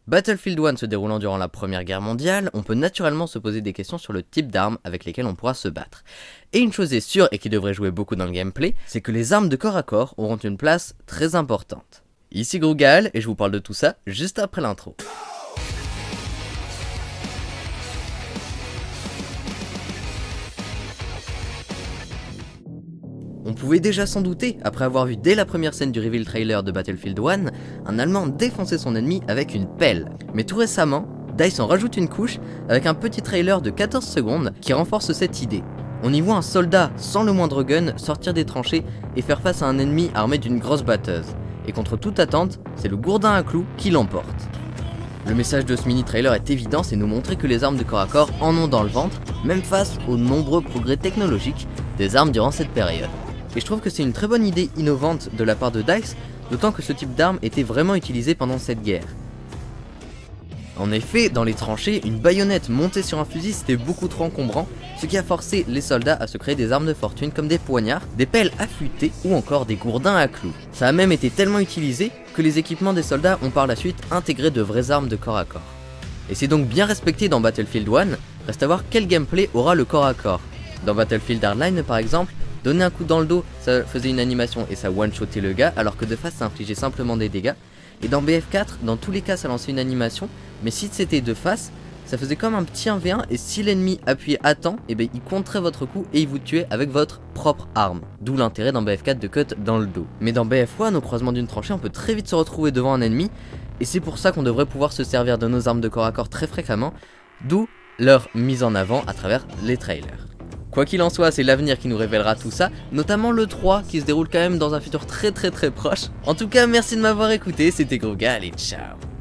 Battlefield 1 se déroulant durant la Première Guerre mondiale, on peut naturellement se poser des questions sur le type d'armes avec lesquelles on pourra se battre. Et une chose est sûre et qui devrait jouer beaucoup dans le gameplay, c'est que les armes de corps à corps auront une place très importante. Ici Grougal et je vous parle de tout ça juste après l'intro. On pouvait déjà s'en douter, après avoir vu dès la première scène du reveal trailer de Battlefield 1, un Allemand défoncer son ennemi avec une pelle. Mais tout récemment, DICE en rajoute une couche avec un petit trailer de 14 secondes qui renforce cette idée. On y voit un soldat sans le moindre gun sortir des tranchées et faire face à un ennemi armé d'une grosse batteuse. Et contre toute attente, c'est le gourdin à clous qui l'emporte. Le message de ce mini trailer est évident, c'est nous montrer que les armes de corps à corps en ont dans le ventre, même face aux nombreux progrès technologiques des armes durant cette période. Et je trouve que c'est une très bonne idée innovante de la part de DICE, d'autant que ce type d'arme était vraiment utilisé pendant cette guerre. En effet, dans les tranchées, une baïonnette montée sur un fusil c'était beaucoup trop encombrant, ce qui a forcé les soldats à se créer des armes de fortune comme des poignards, des pelles affûtées ou encore des gourdins à clous. Ça a même été tellement utilisé que les équipements des soldats ont par la suite intégré de vraies armes de corps à corps. Et c'est donc bien respecté dans Battlefield 1, reste à voir quel gameplay aura le corps à corps. Dans Battlefield Hardline par exemple, donner un coup dans le dos, ça faisait une animation et ça one-shotait le gars, alors que de face ça infligeait simplement des dégâts. Et dans BF4, dans tous les cas ça lançait une animation, mais si c'était de face, ça faisait comme un petit 1v1 et si l'ennemi appuyait à temps, et il contrait votre coup et il vous tuait avec votre propre arme. D'où l'intérêt dans BF4 de cut dans le dos. Mais dans BF1, au croisement d'une tranchée, on peut très vite se retrouver devant un ennemi, et c'est pour ça qu'on devrait pouvoir se servir de nos armes de corps à corps très fréquemment, d'où leur mise en avant à travers les trailers. Quoi qu'il en soit, c'est l'avenir qui nous révélera tout ça, notamment le 3 qui se déroule quand même dans un futur très proche. En tout cas, merci de m'avoir écouté, c'était Grougal et ciao.